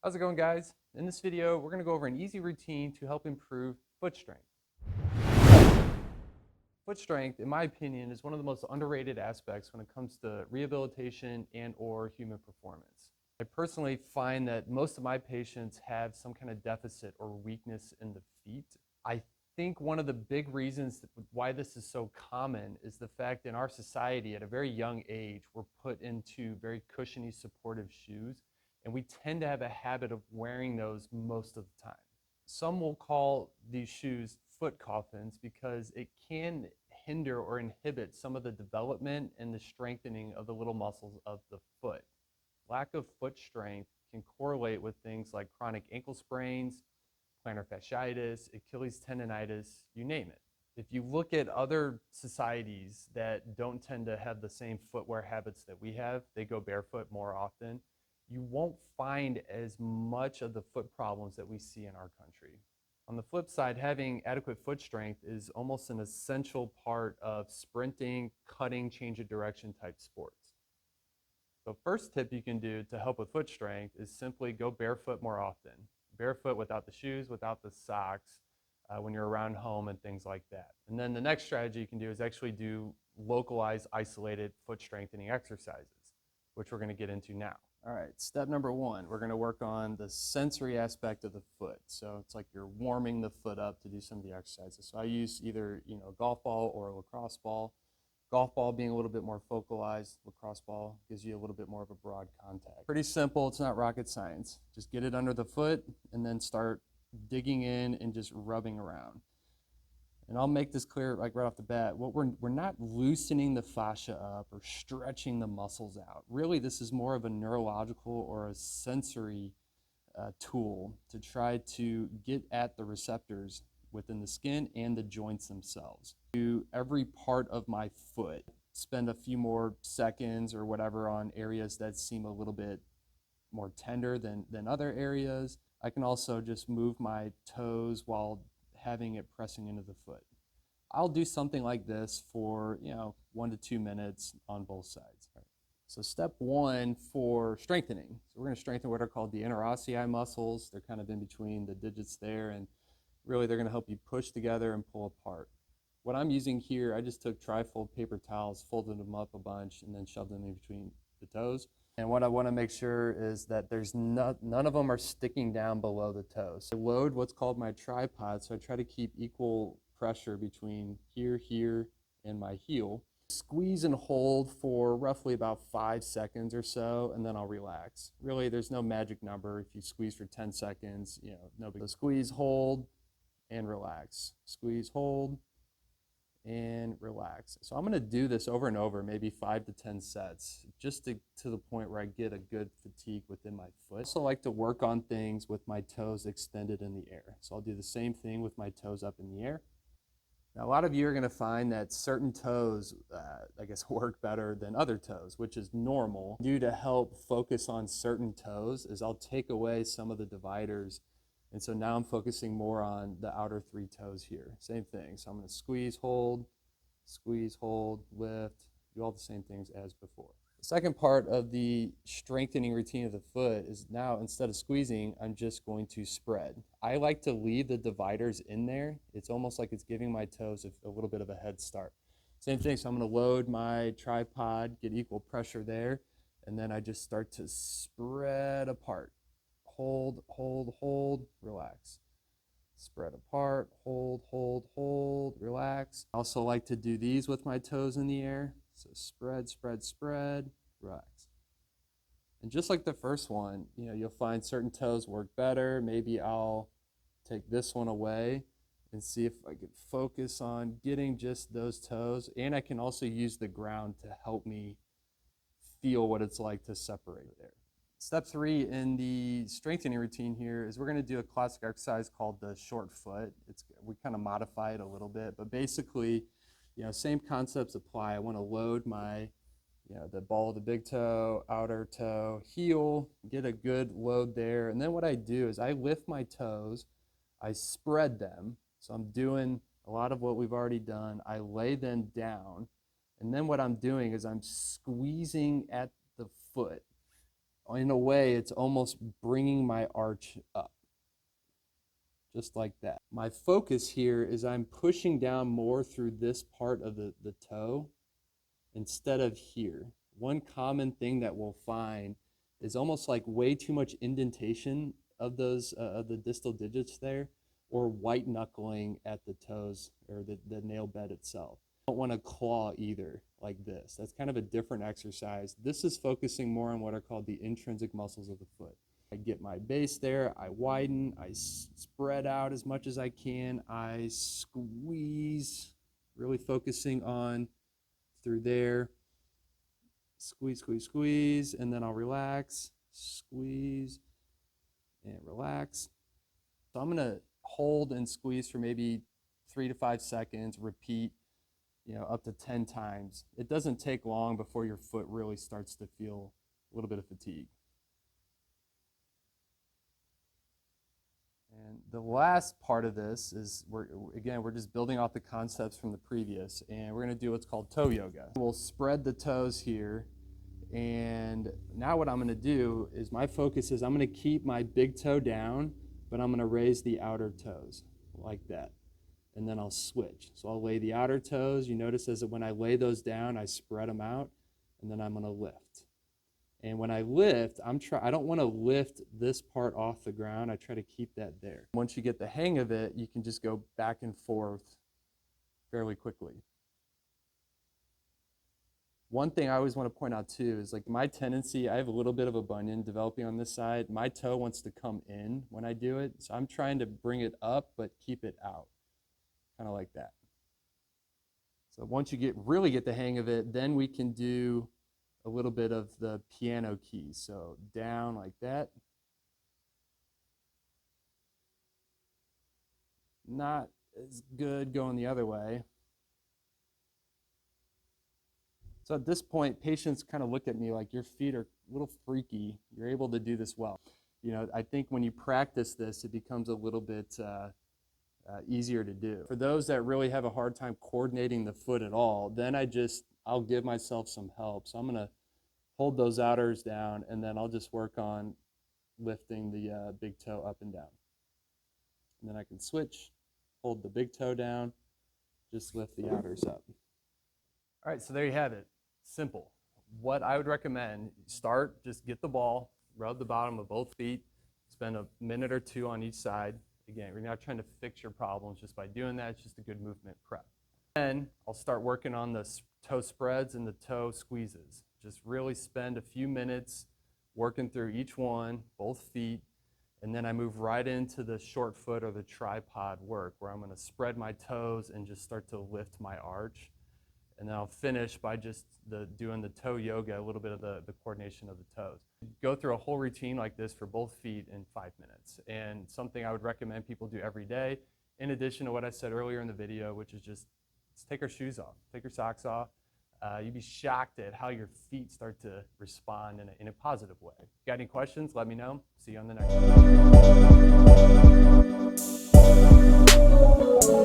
How's it going, guys? In this video, we're going to go over an easy routine to help improve foot strength. Foot strength, in my opinion, is one of the most underrated aspects when it comes to rehabilitation and/or human performance. I personally find that most of my patients have some kind of deficit or weakness in the feet. I think one of the big reasons why this is so common is the fact in our society at a very young age, we're put into very cushiony, supportive shoes, and we tend to have a habit of wearing those most of the time. Some will call these shoes foot coffins because it can hinder or inhibit some of the development and the strengthening of the little muscles of the foot. Lack of foot strength can correlate with things like chronic ankle sprains, plantar fasciitis, Achilles tendonitis, you name it. If you look at other societies that don't tend to have the same footwear habits that we have, they go barefoot more often, you won't find as much of the foot problems that we see in our country. On the flip side, having adequate foot strength is almost an essential part of sprinting, cutting, change of direction type sports. So first tip you can do to help with foot strength is simply go barefoot more often. Barefoot without the shoes, without the socks, when you're around home and things like that. And then the next strategy you can do is actually do localized, isolated foot strengthening exercises, which we're going to get into now. All right, step number one, we're going to work on the sensory aspect of the foot. So it's like you're warming the foot up to do some of the exercises. So I use either a golf ball or a lacrosse ball. Golf ball being a little bit more focalized, lacrosse ball gives you a little bit more of a broad contact. Pretty simple, it's not rocket science. Just get it under the foot and then start digging in and just rubbing around. And I'll make this clear like right off the bat, we're not loosening the fascia up or stretching the muscles out. Really, this is more of a neurological or a sensory tool to try to get at the receptors within the skin and the joints themselves. To every part of my foot, spend a few more seconds or whatever on areas that seem a little bit more tender than other areas. I can also just move my toes while having it pressing into the foot. I'll do something like this for 1 to 2 minutes on both sides. So step one for strengthening. So we're going to strengthen what are called the interossei muscles. They're kind of in between the digits there, and really they're going to help you push together and pull apart. What I'm using here, I just took trifold paper towels, folded them up a bunch, and then shoved them in between the toes. And what I want to make sure is that there's none of them are sticking down below the toes. So I load what's called my tripod, so I try to keep equal pressure between here, and my heel. Squeeze and hold for roughly about 5 seconds or so, and then I'll relax. Really, there's no magic number. If you squeeze for 10 seconds, no big deal. Squeeze, hold, and relax. Squeeze, hold, and relax. So I'm going to do this over and over, maybe 5 to 10 sets, just to the point where I get a good fatigue within my foot. I also like to work on things with my toes extended in the air. So I'll do the same thing with my toes up in the air. Now, a lot of you are going to find that certain toes, work better than other toes, which is normal. Due to help focus on certain toes is I'll take away some of the dividers. And so now I'm focusing more on the outer 3 toes here. Same thing. So I'm going to squeeze, hold, lift, do all the same things as before. The second part of the strengthening routine of the foot is now instead of squeezing, I'm just going to spread. I like to leave the dividers in there. It's almost like it's giving my toes a little bit of a head start. Same thing. So I'm going to load my tripod, get equal pressure there, and then I just start to spread apart. Hold, relax. Spread apart, hold, relax. I also like to do these with my toes in the air. So spread, relax. And just like the first one, you'll find certain toes work better. Maybe I'll take this one away and see if I can focus on getting just those toes. And I can also use the ground to help me feel what it's like to separate there. Step 3 in the strengthening routine here is we're going to do a classic exercise called the short foot. We kind of modify it a little bit, but basically, same concepts apply. I want to load my, the ball of the big toe, outer toe, heel, get a good load there. And then what I do is I lift my toes, I spread them. So I'm doing a lot of what we've already done. I lay them down. And then what I'm doing is I'm squeezing at the foot. in a way, it's almost bringing my arch up, just like that. My focus here is I'm pushing down more through this part of the toe instead of here. One common thing that we'll find is almost like way too much indentation of those of the distal digits there, or white knuckling at the toes or the nail bed itself. Don't want to claw either like this. That's kind of a different exercise. This is focusing more on what are called the intrinsic muscles of the foot. I get my base there, I widen, I spread out as much as I can, I squeeze, really focusing on through there, squeeze, squeeze, squeeze, and then I'll relax, squeeze, and relax. So I'm gonna hold and squeeze for maybe 3 to 5 seconds, repeat, up to 10 times. It doesn't take long before your foot really starts to feel a little bit of fatigue. And the last part of this is, we're just building off the concepts from the previous, and we're going to do what's called toe yoga. We'll spread the toes here, and now what I'm going to do is my focus is I'm going to keep my big toe down, but I'm going to raise the outer toes like that. And then I'll switch. So I'll lay the outer toes. You notice as when I lay those down, I spread them out, and then I'm going to lift. And when I lift, I don't want to lift this part off the ground. I try to keep that there. Once you get the hang of it, you can just go back and forth fairly quickly. One thing I always want to point out too is like my tendency, I have a little bit of a bunion developing on this side. My toe wants to come in when I do it. So I'm trying to bring it up, but keep it out, kind of like that. So once you really get the hang of it, then we can do a little bit of the piano keys. So down like that. Not as good going the other way. So at this point, patients kind of look at me like, your feet are a little freaky. You're able to do this well. I think when you practice this, it becomes a little bit easier to do. For those that really have a hard time coordinating the foot at all, then I'll give myself some help. So I'm going to hold those outers down, and then I'll just work on lifting the big toe up and down. And then I can switch, hold the big toe down, just lift the outers up. All right, so there you have it. Simple. What I would recommend, just get the ball, rub the bottom of both feet, spend a minute or two on each side. Again, we're not trying to fix your problems just by doing that. It's just a good movement prep. Then I'll start working on the toe spreads and the toe squeezes. Just really spend a few minutes working through each one, both feet, and then I move right into the short foot or the tripod work where I'm going to spread my toes and just start to lift my arch. And then I'll finish by just doing the toe yoga, a little bit of the coordination of the toes. Go through a whole routine like this for both feet in 5 minutes. And something I would recommend people do every day, in addition to what I said earlier in the video, which is just take your shoes off, take your socks off. You'd be shocked at how your feet start to respond in a positive way. If you got any questions, let me know. See you on the next one.